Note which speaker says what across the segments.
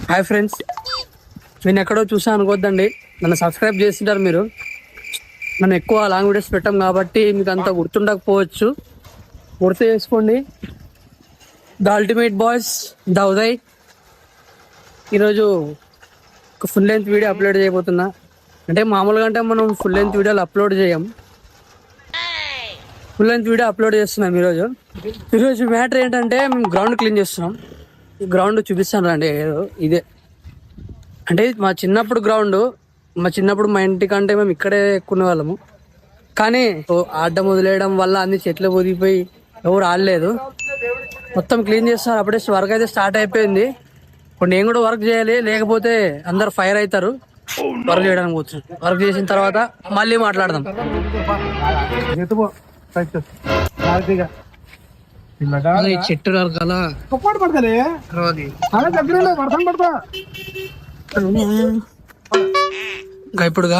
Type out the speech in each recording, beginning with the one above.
Speaker 1: Hi friends, నేను ఎక్కడో చూసా అనుకోద్దండి. నన్ను సబ్స్క్రైబ్ చేసింటారు మీరు. నన్ను ఎక్కువ లాంగ్ వీడియోస్ పెట్టాం కాబట్టి మీకు అంత గుర్తుండకపోవచ్చు. గుర్తు చేసుకోండి. The ultimate boys, the Uday. ఈరోజు ఒక ఫుల్ లెంత్ వీడియో అప్లోడ్ చేయబోతున్నా. అంటే మామూలుగా అంటే మనం ఫుల్ లెంత్ వీడియోలు అప్లోడ్ చేయం, ఫుల్ లెంత్ వీడియో అప్లోడ్ చేస్తున్నాం. ఈరోజు మ్యాటర్ ఏంటంటే మేము గ్రౌండ్ క్లీన్ చేస్తున్నాం. ఈ గ్రౌండ్ చూపిస్తాను రండి. ఇదే అంటే మా చిన్నప్పుడు మా ఇంటికంటే మేము ఇక్కడే ఎక్కువ వాళ్ళము. కానీ ఆడడం వదిలేయడం వల్ల అన్ని చెట్లు ఒదిగిపోయి ఎవరు ఆడలేదు. మొత్తం క్లీన్ చేస్తున్నారు. అప్పుడే వర్క్ అయితే స్టార్ట్ అయిపోయింది. ఇప్పుడు నేను కూడా వర్క్ చేయాలి, లేకపోతే అందరు ఫైర్ అవుతారు. వర్క్ చేయడానికి కూర్చుని వర్క్ చేసిన తర్వాత మళ్ళీ మాట్లాడదాం. చెట్టు రకాల ఇప్పుడుగా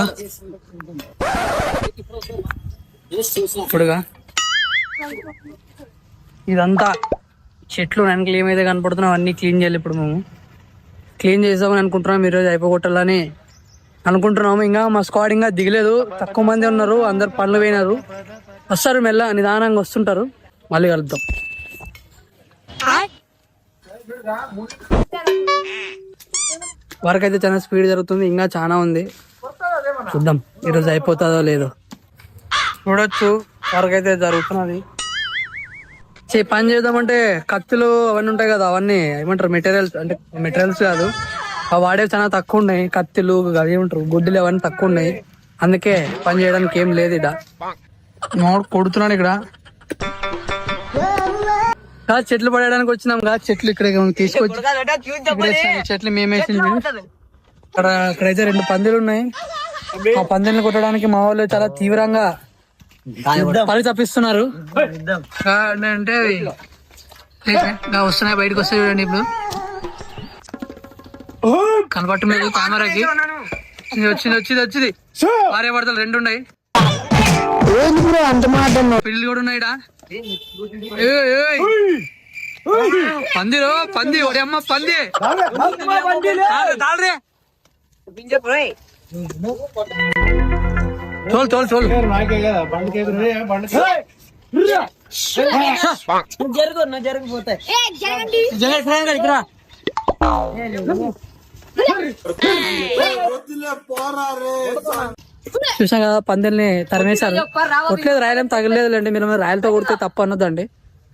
Speaker 1: ఇదంతా చెట్లు వెనకలు ఏమైతే కనపడుతున్నావు అన్ని క్లీన్ చేయాలి. ఇప్పుడు మేము క్లీన్ చేద్దామని అనుకుంటున్నాం. ఈరోజు అయిపోగొట్టాలని అనుకుంటున్నాము. ఇంకా మా స్క్వాడ్ ఇంకా దిగలేదు, తక్కువ మంది ఉన్నారు. అందరు పనులు పోయినారు. వస్తారు, మెల్ల నిదానంగా వస్తుంటారు. మళ్ళీ కలుద్దాం. వర్క్ అయితే చాలా స్పీడ్ జరుగుతుంది, ఇంకా చాలా ఉంది. చూద్దాం ఈరోజు అయిపోతుందో లేదో. చూడొచ్చు వర్క్ అయితే జరుగుతున్నది. పని చేద్దామంటే కత్తులు అవన్నీ ఉంటాయి కదా, అవన్నీ ఏమంటారు మెటీరియల్స్ కాదు, అవి వాడేవి చాలా తక్కువ ఉన్నాయి. కత్తులు ఏమంటారు గుడ్డలు అవన్నీ తక్కువ ఉన్నాయి. అందుకే పని చేయడానికి ఏం లేదు. ఇక్కడ కొడుతున్నాను. ఇక్కడ చెట్లు పడేయడానికి వచ్చినాం కదా. చెట్లు ఇక్కడ తీసుకొచ్చి చెట్లు మేమేసింది. ఇక్కడైతే 2 పందిలు ఉన్నాయి. ఆ పందిల్ని కొట్టడానికి మా వాళ్ళు చాలా తీవ్రంగా పని తప్పిస్తున్నారు. అంటే వస్తున్నాయి, బయటకు వస్తాయి. చూడండి ఇప్పుడు కనపట్టలేదు కెమెరాకి. వచ్చింది భార్య భర్తలు 2 ఉన్నాయి. పిల్లలు కూడా ఉన్నాయిడా. పంది ఒడి అమ్మ పంది తాళరే తోల్ జరిగిపోతాయి. చూసా కదా, పందిల్ని తరిమేశారు. కొట్టలేదు, రాయలేం తగలేదు అండి. మీరు రాయలతో కొడితే తప్పు అన్నదండి.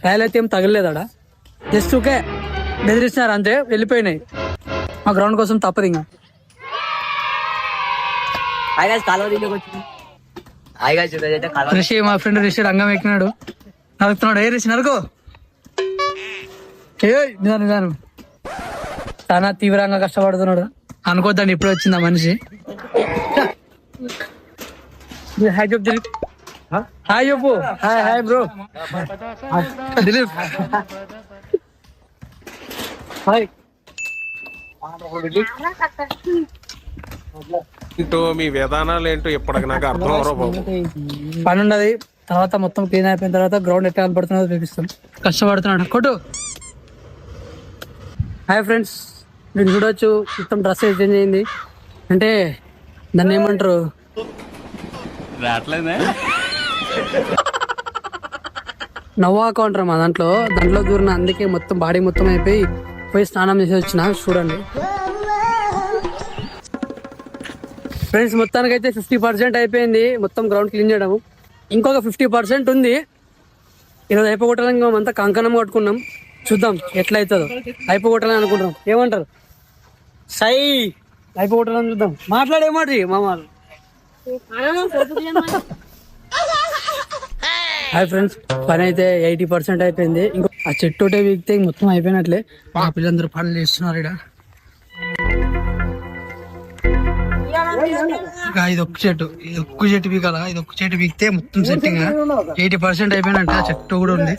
Speaker 1: రాయలు అయితే ఏం తగలేదు. ఆడ జస్ట్ ఓకే బెదిరిస్తున్నారు అంతే, వెళ్ళిపోయినాయి. మా గ్రౌండ్ కోసం తప్పదు. ఇంకా రిషి, మా ఫ్రెండ్ రిషి రంగం ఎక్కినాడు, నరుకుతున్నాడు. ఏ రిషి నరుకో, నిదానం. చాలా తీవ్రంగా కష్టపడుతున్నాడు అనుకోద్దండి. ఇప్పుడు వచ్చింది ఆ మనిషి. హాయ్ చెప్పు దిలీప్. హాయ్ చెప్పు. Hi bro Dilip. హాయ్.
Speaker 2: మీ విధానాలు ఏంటో ఇప్పటికి నాకు అర్థం అవరో బాబు.
Speaker 1: పని ఉన్నది. తర్వాత మొత్తం క్లీన్ అయిపోయిన తర్వాత గ్రౌండ్ ఎట్లా కనపడుతున్నదో చూపిస్తాం. కష్టపడుతున్నాడు కొట్టు. హాయ్ ఫ్రెండ్స్, మీరు చూడొచ్చు మొత్తం డ్రెస్ చేంజ్ అయింది. అంటే దాన్ని ఏమంటారు, నవ్వా కౌంటర్ మా దాంట్లో దూరిన. అందుకే మొత్తం బాడీ మొత్తం పోయి స్నానం చేసి వచ్చిన. చూడండి ఫ్రెండ్స్, మొత్తానికైతే 50% అయిపోయింది మొత్తం గ్రౌండ్ క్లీన్ చేయడం. ఇంకొక 50% ఉంది. ఈరోజు అయిపోగొట్టాలని మేమంతా కంకణం కట్టుకున్నాం. చూద్దాం ఎట్లా అవుతుందో. అయిపోగొట్టాలని అనుకుంటున్నాం. ఏమంటారు? సై అయిపోగొట్టాలని చూద్దాం. మాట్లాడేమాటి మామ. హాయ్ ఫ్రెండ్స్, పని అయితే 80% అయిపోయింది. ఇంకో ఆ చెట్టు ఒకటే వీక్తే మొత్తం అయిపోయినట్లే. మా పిల్లలందరూ పనులు చేస్తున్నారు. ఇది ఒక్క చెట్టు పీకాల. ఇది ఒక్క చెట్టు పీకితే మొత్తం సెట్టింగ్ 80% అయిపోయినట్టు. ఆ చెట్టు కూడా ఉంది.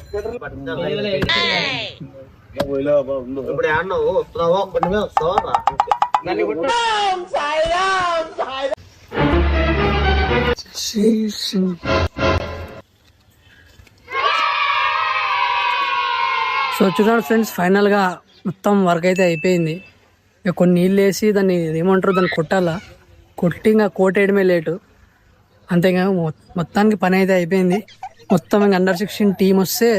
Speaker 1: సో చూడండి ఫ్రెండ్స్, ఫైనల్గా మొత్తం వర్క్ అయితే అయిపోయింది. ఇక కొన్ని నీళ్ళు వేసి దాన్ని ఏమంటారు దాన్ని కొట్టాలా, కొట్టి ఇంకా కోటేయడమే లేటు. అంతే ఇంకా మొత్తానికి పని అయితే అయిపోయింది. మొత్తం ఇంకా అండర్-16 టీం వస్తే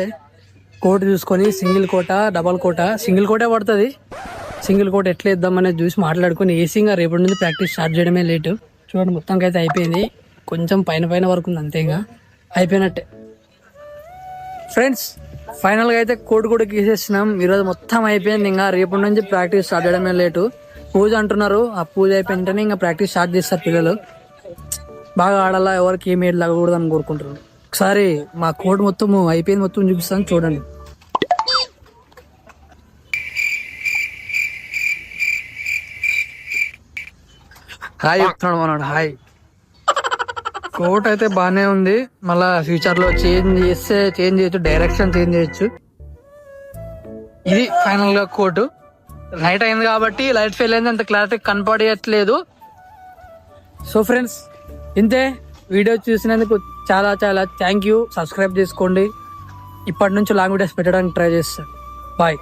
Speaker 1: కోట్ చూసుకొని సింగిల్ కోట, డబల్ కోట, సింగిల్ కోటే పడుతుంది. సింగిల్ కోట్ ఎట్లా వేద్దామనేది చూసి మాట్లాడుకొని వేసి ఇంకా రేపటి నుంచి ప్రాక్టీస్ స్టార్ట్ చేయడమే లేటు. చూడండి మొత్తానికి అయితే అయిపోయింది. కొంచెం పైన వరకు ఉంది అంతే, ఇంకా అయిపోయినట్టే ఫ్రెండ్స్. ఫైనల్గా అయితే కోట్ కూడా గీసేసినాం. ఈరోజు మొత్తం అయిపోయింది. ఇంకా రేపటి నుంచి ప్రాక్టీస్ స్టార్ట్ చేయడమే లేటు. పూజ అంటున్నారు, ఆ పూజ అయిపోయింటేనే ఇంకా ప్రాక్టీస్ స్టార్ట్ చేస్తారు పిల్లలు. బాగా ఆడాలా, ఎవరికి ఏమి ఏడు లాగకూడదు అని కోరుకుంటారు. ఒకసారి మా కోట్ మొత్తం అయిపోయింది, మొత్తం చూపిస్తాను చూడండి. హాయ్ చెప్తున్నాడు మనోడు, హాయ్. కోట్ అయితే బాగానే ఉంది. మళ్ళా ఫ్యూచర్ లో చేంజ్ చేస్తే చేంజ్ చేయొచ్చు, డైరెక్షన్ చేంజ్ చేయొచ్చు. ఇది ఫైనల్ గా కోట్. నైట్ అయింది కాబట్టి లైట్ ఫెయిల్ అయింది, అంత క్లారిటీ కనపడట్లేదు. సో ఫ్రెండ్స్ ఇంతే. వీడియో చూసినందుకు చాలా చాలా థ్యాంక్ యూ. సబ్స్క్రైబ్ చేసుకోండి. ఇప్పటి నుంచి లాంగ్ వీడియోస్ పెట్టడానికి ట్రై చేస్తాను. బాయ్.